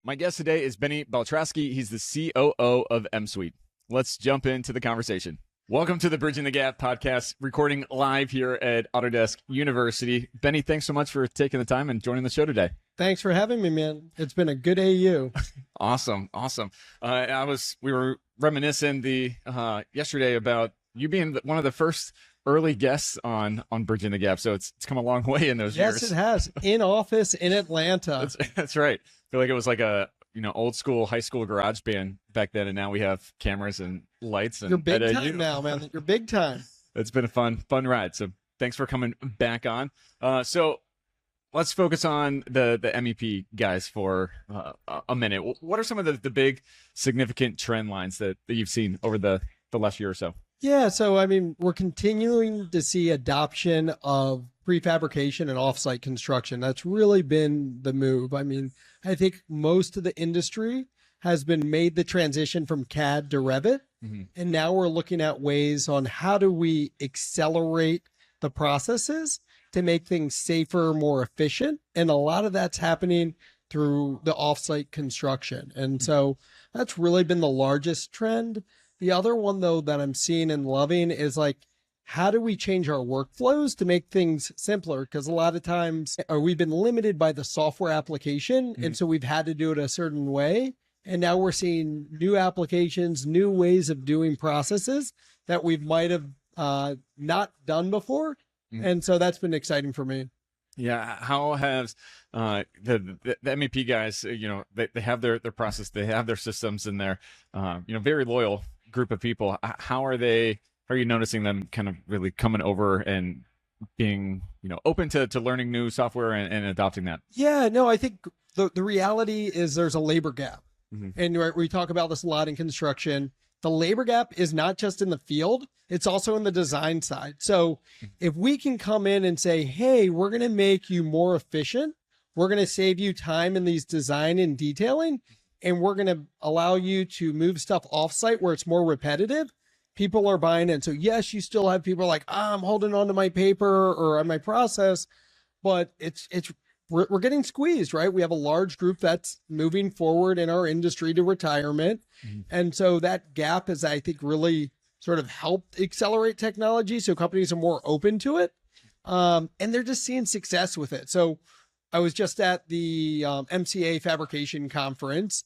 My guest today is Benny Baltrosky. He's the COO of MSUITE. Let's jump into the conversation. Welcome to the Bridging the Gap podcast, recording live here at Autodesk University. Benny, thanks so much for taking the time and joining the show today. Thanks for having me, man. It's been a good AU. Awesome. We were reminiscing yesterday about you being one of the first early guests on Bridging the Gap. So it's come a long way in those years. Yes, it has. In office in Atlanta. That's right. I feel like it was like a old school high school garage band back then, and now we have cameras and lights. And you're big time now, man. You're big time. It's been a fun ride. So thanks for coming back on. So let's focus on the MEP guys for a minute. What are some of the big significant trend lines that you've seen over the last year or so? Yeah, so I mean, we're continuing to see adoption of prefabrication and offsite construction. That's really been the move. I mean, I think most of the industry has been made the transition from CAD to Revit. Mm-hmm. And now we're looking at ways on how do we accelerate the processes to make things safer, more efficient. And a lot of that's happening through the offsite construction. And so that's really been the largest trend. The other one, though, that I'm seeing and loving is like, how do we change our workflows to make things simpler? Because a lot of times we've been limited by the software application. Mm-hmm. And so we've had to do it a certain way. And now we're seeing new applications, new ways of doing processes that we might have not done before. Mm-hmm. And so that's been exciting for me. Yeah. How has the MEP guys, they have their process, they have their systems, and they're, very loyal group of people. How are you noticing them kind of really coming over and being, open to learning new software and adopting that? Yeah, no, I think the reality is there's a labor gap. Mm-hmm. And we talk about this a lot in construction. The labor gap is not just in the field, it's also in the design side. So if we can come in and say, hey, we're going to make you more efficient, we're going to save you time in these design and detailing, and we're going to allow you to move stuff offsite where it's more repetitive, people are buying in. So yes, you still have people like, I'm holding on to my paper or on my process, but we're getting squeezed, right? We have a large group that's moving forward in our industry to retirement. Mm-hmm. And so that gap has, I think, really sort of helped accelerate technology. So companies are more open to it. And they're just seeing success with it. So I was just at the MCA fabrication conference,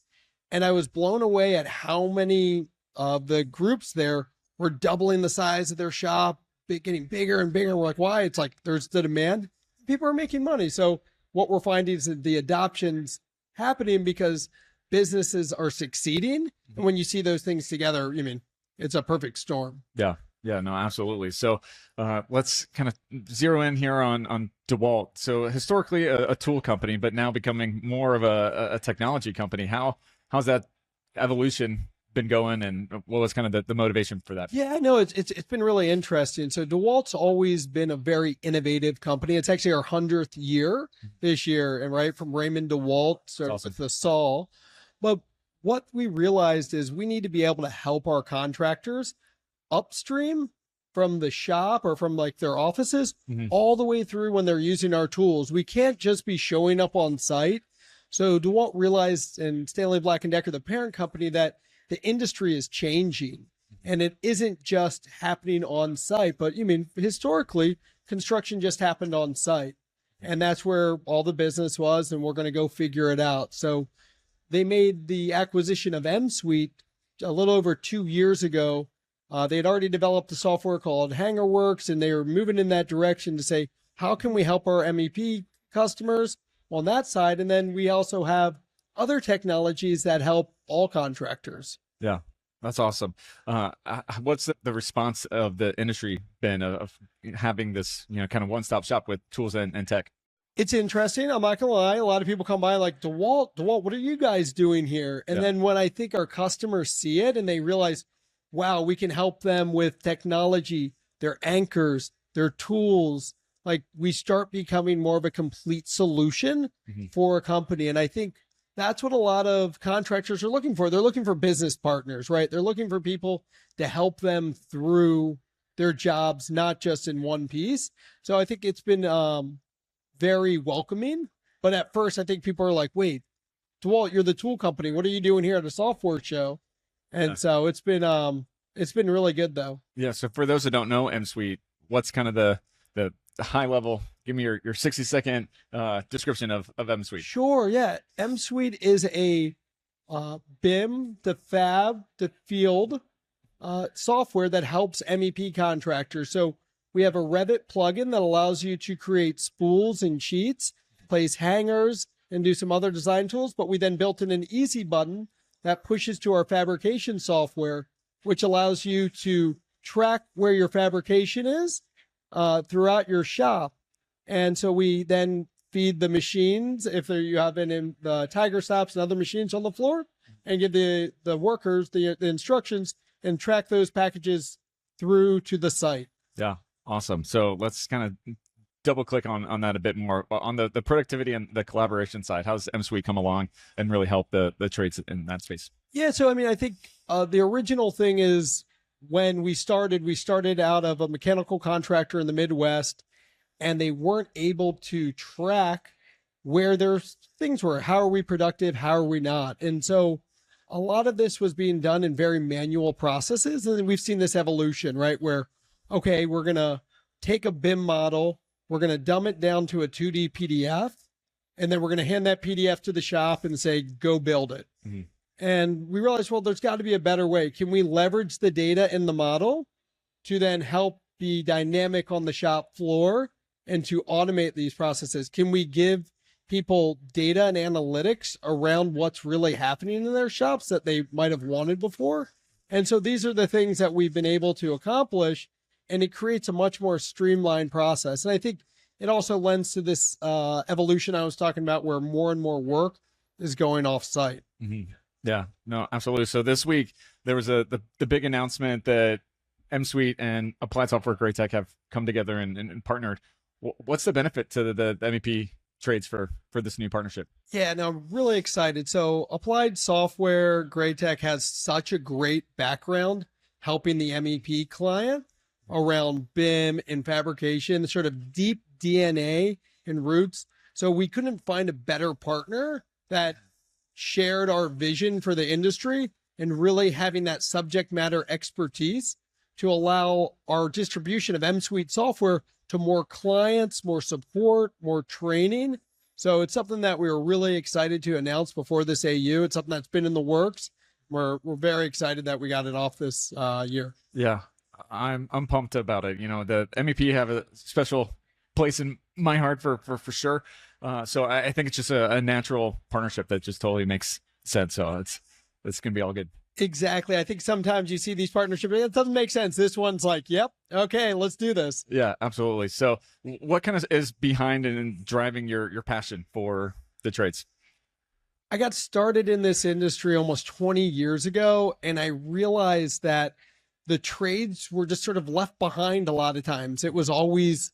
and I was blown away at how many of the groups there were doubling the size of their shop, getting bigger and bigger. We're like, why? It's like, there's the demand. People are making money. So what we're finding is that the adoption's happening because businesses are succeeding. And when you see those things together, it's a perfect storm. Yeah. Yeah, no, absolutely. So let's kind of zero in here on DeWalt. So historically a tool company, but now becoming more of a technology company. How's that evolution been going, and what was kind of the motivation for that? Yeah, no, it's been really interesting. So DeWalt's always been a very innovative company. It's actually our 100th year this year, and right from Raymond DeWalt, so awesome. With the saw. But what we realized is we need to be able to help our contractors upstream from the shop or from like their offices all the way through when they're using our tools. We can't just be showing up on site. So DeWalt realized, and Stanley Black Decker, the parent company, that the industry is changing and it isn't just happening on site, but historically construction just happened on site, and that's where all the business was. And we're going to go figure it out. So they made the acquisition of MSUITE a little over 2 years ago. They had already developed a software called HangarWorks, and they were moving in that direction to say, how can we help our MEP customers on that side? And then we also have other technologies that help all contractors. Yeah, that's awesome. What's the response of the industry been of having this, kind of one-stop shop with tools and tech? It's interesting. I'm not gonna lie. A lot of people come by like, DeWalt, what are you guys doing here? And then when I think our customers see it and they realize, wow, we can help them with technology, their anchors, their tools, like we start becoming more of a complete solution for a company. And I think that's what a lot of contractors are looking for. They're looking for business partners, right? They're looking for people to help them through their jobs, not just in one piece. So I think it's been very welcoming. But at first, I think people are like, wait, DeWalt, you're the tool company. What are you doing here at a software show? And so it's been really good though. Yeah. So for those that don't know MSuite, what's kind of the high level? Give me your 60-second description of MSuite. Sure. Yeah. MSuite is a BIM to fab to field software that helps MEP contractors. So we have a Revit plugin that allows you to create spools and sheets, place hangers, and do some other design tools. But we then built in an easy button that pushes to our fabrication software, which allows you to track where your fabrication is throughout your shop. And so we then feed the machines, if you have the Tiger stops and other machines on the floor, and give the workers the instructions and track those packages through to the site. Yeah, awesome. So let's kind of double click on that a bit more. On the productivity and the collaboration side, how's MSuite come along and really help the trades in that space? Yeah, so I mean, I think the original thing is when we started out of a mechanical contractor in the Midwest, and they weren't able to track where their things were. How are we productive? How are we not? And so a lot of this was being done in very manual processes. And we've seen this evolution, right? Where, okay, we're going to take a BIM model, we're going to dumb it down to a 2D PDF, and then we're going to hand that PDF to the shop and say, go build it. Mm-hmm. And we realized, well, there's got to be a better way. Can we leverage the data in the model to then help be dynamic on the shop floor and to automate these processes? Can we give people data and analytics around what's really happening in their shops that they might have wanted before? And so these are the things that we've been able to accomplish, and it creates a much more streamlined process. And I think it also lends to this evolution I was talking about, where more and more work is going off-site. Mm-hmm. Yeah, no, absolutely. So this week there was the big announcement that MSuite and Applied Software Great Tech have come together and partnered. What's the benefit to the MEP trades for this new partnership? Yeah, no, I'm really excited. So Applied Software Great Tech has such a great background helping the MEP client around BIM and fabrication, sort of deep DNA and roots. So we couldn't find a better partner that shared our vision for the industry and really having that subject matter expertise to allow our distribution of MSuite software to more clients, more support, more training. So it's something that we were really excited to announce before this AU. It's something that's been in the works. We're very excited that we got it off this year. Yeah, I'm pumped about it. You know, the MEP have a special place in my heart for sure. So I think it's just a natural partnership that just totally makes sense. So it's gonna be all good. Exactly. I think sometimes you see these partnerships, it doesn't make sense. This one's like, yep, okay, let's do this. Yeah, absolutely. So what kind of is behind and driving your passion for the trades? I got started in this industry almost 20 years ago, and I realized that the trades were just sort of left behind a lot of times. It was always,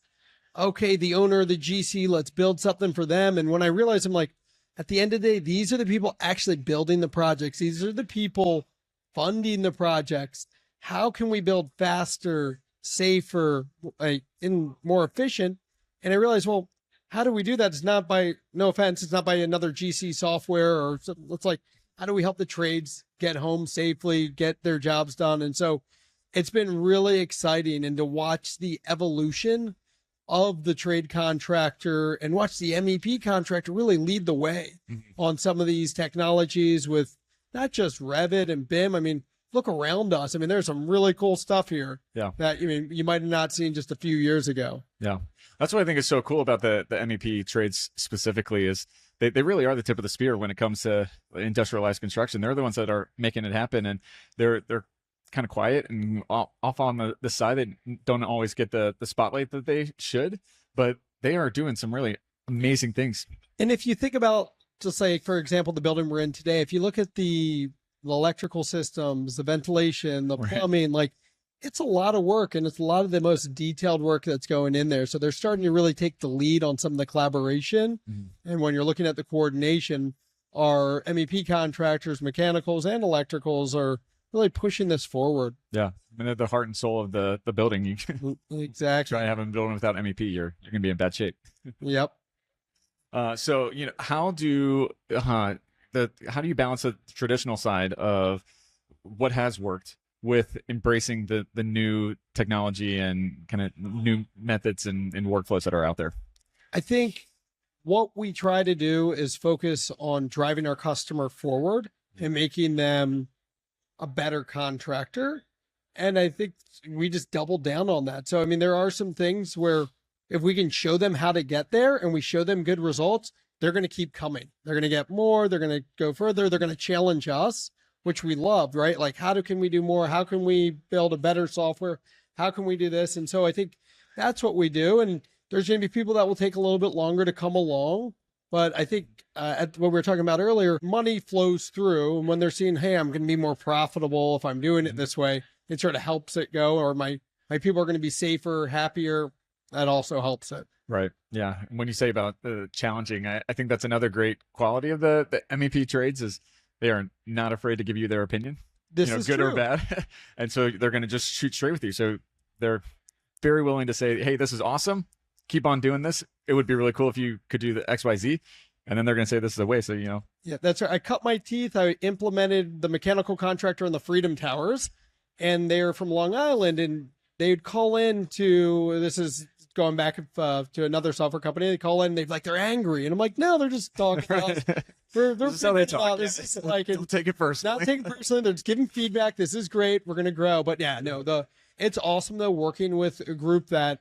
okay, the owner of the GC, let's build something for them. And when I realized, I'm like, at the end of the day, these are the people actually building the projects. These are the people funding the projects. How can we build faster, safer, and more efficient? And I realized, well, how do we do that? It's not by, no offense, it's not by another GC software, or it's like, how do we help the trades get home safely, get their jobs done? And so it's been really exciting, and to watch the evolution of the trade contractor and watch the MEP contractor really lead the way on some of these technologies with not just Revit and BIM. I mean, look around us. I mean, there's some really cool stuff here. Yeah. That you might have not seen just a few years ago. Yeah. That's what I think is so cool about the MEP trades specifically, is they really are the tip of the spear when it comes to industrialized construction. They're the ones that are making it happen, and they're kind of quiet and off on the side. They don't always get the spotlight that they should, but they are doing some really amazing things. And if you think about, just like, for example, the building we're in today, if you look at the electrical systems, the ventilation, the plumbing, like, it's a lot of work, and it's a lot of the most detailed work that's going in there. So they're starting to really take the lead on some of the collaboration. And when you're looking at the coordination, our MEP contractors, mechanicals and electricals are really pushing this forward. Yeah. I mean, they're the heart and soul of the building. You can exactly. try to have a building without MEP, you're going to be in bad shape. Yep. So, how do how do you balance the traditional side of what has worked with embracing the new technology and kind of new methods and workflows that are out there? I think what we try to do is focus on driving our customer forward and making them a better contractor. And I think we just doubled down on that. So, I mean, there are some things where if we can show them how to get there and we show them good results, they're going to keep coming. They're going to get more. They're going to go further. They're going to challenge us, which we love, right? Like, can we do more? How can we build a better software? How can we do this? And so I think that's what we do. And there's going to be people that will take a little bit longer to come along. But I think what we were talking about earlier, money flows through. And when they're seeing, hey, I'm going to be more profitable if I'm doing it this way, it sort of helps it go. Or my people are going to be safer, happier. That also helps it. Right. Yeah. When you say about challenging, I think that's another great quality of the MEP trades is they are not afraid to give you their opinion, This is good true. or bad. And so they're going to just shoot straight with you. So they're very willing to say, hey, this is awesome. Keep on doing this. It would be really cool if you could do the XYZ. And then they're going to say this is a way. So, Yeah, that's right. I cut my teeth. I implemented the mechanical contractor on the Freedom Towers, and they're from Long Island, and they'd call in to, this is going back to another software company. They call in, they're angry. And I'm like, no, they're just talking about, they're this is how they talk. this is like, Don't take it personally. not taking it personally. They're just giving feedback. This is great. We're going to grow. But yeah, no, it's awesome though, working with a group that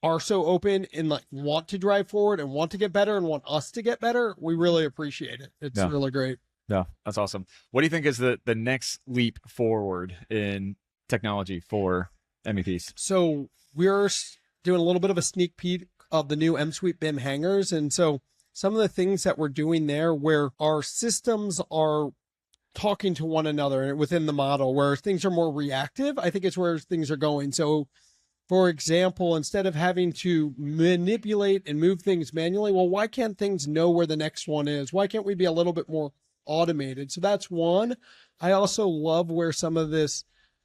are so open and like want to drive forward and want to get better and want us to get better. We really appreciate it. It's really great. Yeah, that's awesome. What do you think is the next leap forward in technology for MEPs? So we're doing a little bit of a sneak peek of the new MSUITE BIM hangars. And so some of the things that we're doing there where our systems are talking to one another within the model, where things are more reactive, I think it's where things are going. So for example, instead of having to manipulate and move things manually, well, why can't things know where the next one is? Why can't we be a little bit more automated? So that's one. I also love where some of this,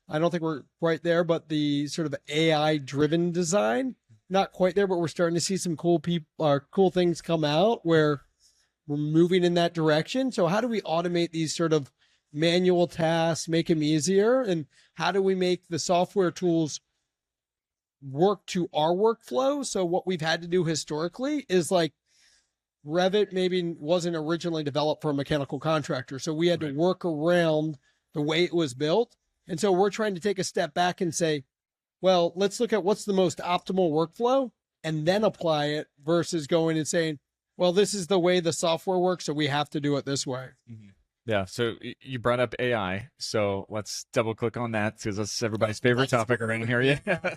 I don't think we're right there, but the sort of AI driven design, not quite there, but we're starting to see some cool things come out where we're moving in that direction. So how do we automate these sort of manual tasks, make them easier? And how do we make the software tools work to our workflow? So what we've had to do historically is like Revit maybe wasn't originally developed for a mechanical contractor. So we had to work around the way it was built. And so we're trying to take a step back and say, well, let's look at what's the most optimal workflow and then apply it versus going and saying, well, this is the way the software works, so we have to do it this way. Mm-hmm. Yeah. So you brought up AI. So let's double click on that because that's everybody's favorite topic around here. Yeah.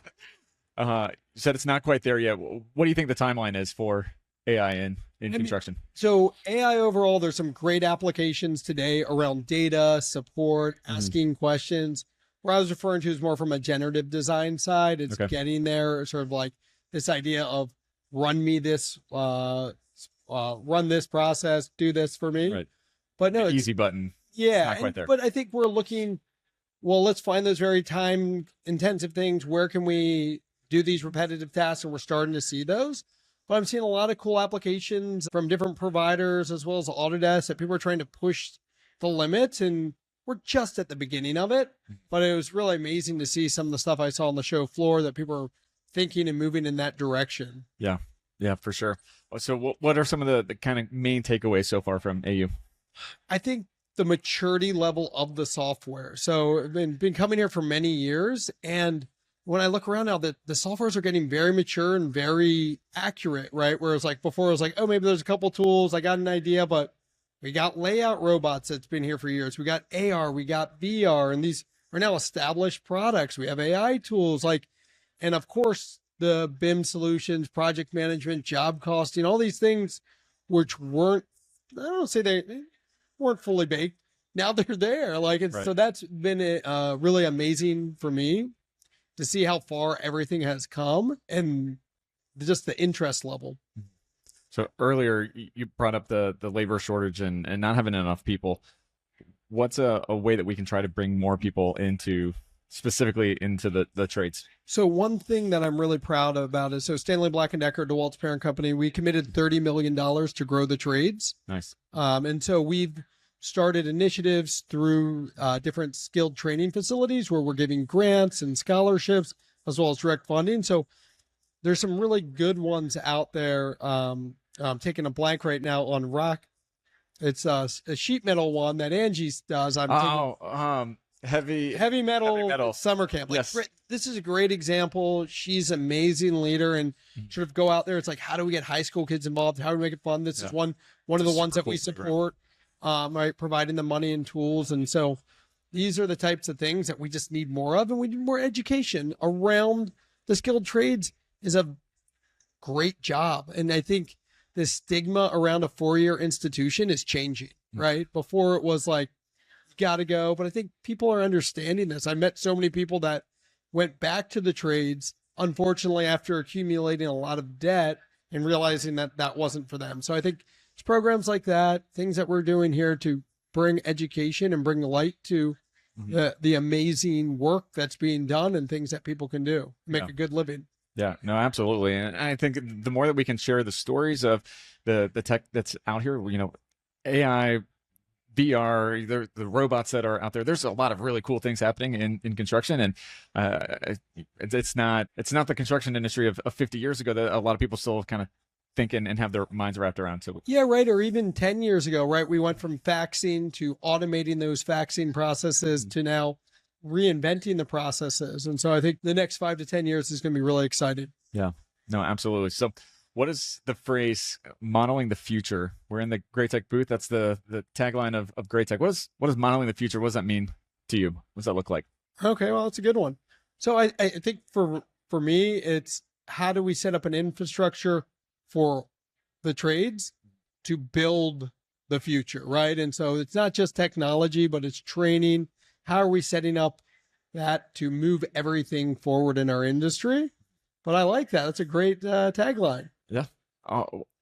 You said it's not quite there yet. What do you think the timeline is for AI in construction? So AI overall, there's some great applications today around data, support, asking questions. Where I was referring to is more from a generative design side. It's getting there, sort of like this idea of run this process, do this for me. Right. But no, easy button. Yeah. Not quite there. But I think we're looking, well, let's find those very time intensive things. Where can we do these repetitive tasks? And we're starting to see those. But I'm seeing a lot of cool applications from different providers as well as Autodesk that people are trying to push the limits. And we're just at the beginning of it. But it was really amazing to see some of the stuff I saw on the show floor that people are thinking and moving in that direction. Yeah. Yeah, for sure. So what are some of the kind of main takeaways so far from AU? I think the maturity level of the software. So I've been coming here for many years, and when I look around now, the softwares are getting very mature and very accurate, right? Whereas like before, it was like, oh, maybe there's a couple tools, I got an idea, but we got layout robots that's been here for years. We got AR, we got VR, and these are now established products. We have AI tools, and of course the BIM solutions, project management, job costing, all these things, which weren't, I don't say they weren't fully baked. Now they're there. So that's been really amazing for me to see how far everything has come and just the interest level. So earlier you brought up the labor shortage and not having enough people. What's a way that we can try to bring more people into specifically into the trades? So one thing that I'm really proud about is, so Stanley Black Decker, DeWalt's parent company, we committed $30 million to grow the trades. Nice. And so we've started initiatives through different skilled training facilities where we're giving grants and scholarships as well as direct funding. So there's some really good ones out there. I'm taking a blank right now on rock. It's a sheet metal one that Angie does. Heavy metal summer camp. Like, Yes. this is a great example. She's an amazing leader, and sort of go out there. It's like, how do we get high school kids involved? How do we make it fun? This is one of the ones that we support, right? Providing the money and tools. And so these are the types of things that we just need more of, and we need more education around the skilled trades. Is a great job. And I think the stigma around a 4-year institution is changing, right? Before it was like, got to go. But I think people are understanding this. I met so many people that went back to the trades, unfortunately, after accumulating a lot of debt and realizing that that wasn't for them. So I think it's programs like that, things that we're doing here to bring education and bring light to the amazing work that's being done and things that people can do, make a good living. Yeah, no, absolutely. And I think the more that we can share the stories of the tech that's out here, AI, VR, the robots that are out there, there's a lot of really cool things happening in construction. And it's not the construction industry of 50 years ago that a lot of people still kind of think and have their minds wrapped around. So yeah, right. Or even 10 years ago, right? We went from faxing to automating those faxing processes to now reinventing the processes. And so I think the next 5 to 10 years is going to be really exciting. Yeah, no, absolutely. So what is the phrase modeling the future? We're in the Great Tech booth. That's the tagline of Great Tech. What is modeling the future? What does that mean to you? What does that look like? Okay, well, that's a good one. So I think for me, it's how do we set up an infrastructure for the trades to build the future, right? And so it's not just technology, but it's training. How are we setting up that to move everything forward in our industry? But I like that. That's a great tagline. Yeah.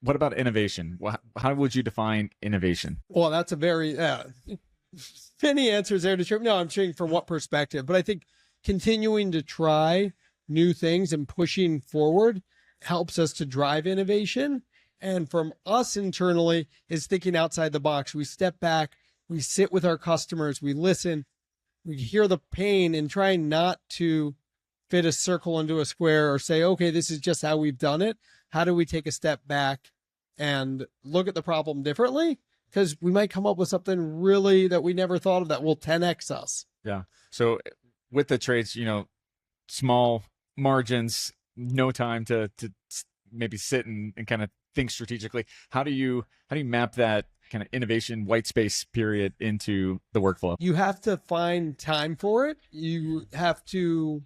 What about innovation? How would you define innovation? Well, that's a very many answers there to share. No, I'm sharing from what perspective, but I think continuing to try new things and pushing forward helps us to drive innovation. And from us internally is thinking outside the box. We step back, we sit with our customers, we listen, we hear the pain, and try not to fit a circle into a square or say, okay, this is just how we've done it. How do we take a step back and look at the problem differently? Because we might come up with something really that we never thought of that will 10x us. Yeah. So with the trades, small margins, no time to maybe sit and kind of think strategically. How do you map that kind of innovation white space period into the workflow? You have to find time for it. You have to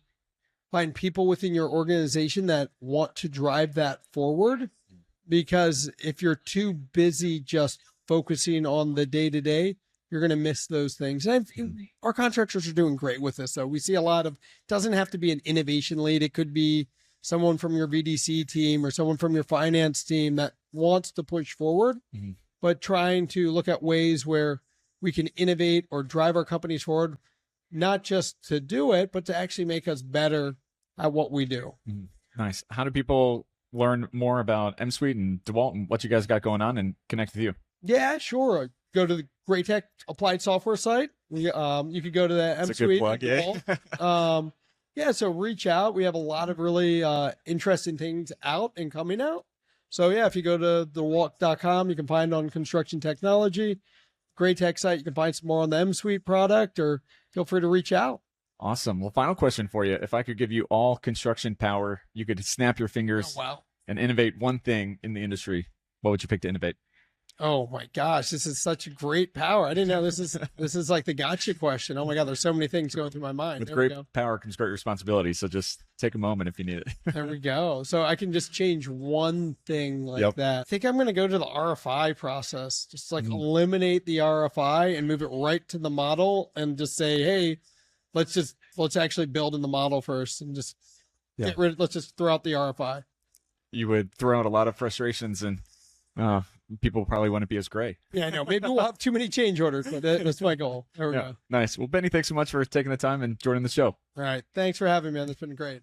find people within your organization that want to drive that forward, because if you're too busy just focusing on the day-to-day, you're going to miss those things. And our contractors are doing great with this, though. We see a lot of, doesn't have to be an innovation lead. It could be someone from your VDC team or someone from your finance team that wants to push forward, but trying to look at ways where we can innovate or drive our companies forward, not just to do it, but to actually make us better at what we do. Nice. How do people learn more about MSUITE and DeWalt and what you guys got going on and connect with you? Yeah, sure. Go to the Great Tech Applied Software site. You could go to the MSUITE. Yeah, so reach out. We have a lot of really interesting things out and coming out. So yeah, if you go to DeWalt.com, you can find on construction technology. Great Tech site, you can find some more on the MSUITE product, or feel free to reach out. Awesome. Well, final question for you. If I could give you all construction power, you could snap your fingers and innovate one thing in the industry, what would you pick to innovate? Oh my gosh, this is such a great power. I didn't know this is like the gotcha question. Oh my God, there's so many things going through my mind. With great power comes great responsibility. So just take a moment if you need it. There we go. So I can just change one thing like that. I think I'm going to go to the RFI process. Just like eliminate the RFI and move it right to the model and just say, hey, let's actually build in the model first and just let's just throw out the RFI. You would throw out a lot of frustrations and people probably wouldn't be as gray. Yeah, I know. Maybe we'll have too many change orders, but that's my goal. There we go. Nice. Well, Benny, thanks so much for taking the time and joining the show. All right. Thanks for having me, man. That's been great.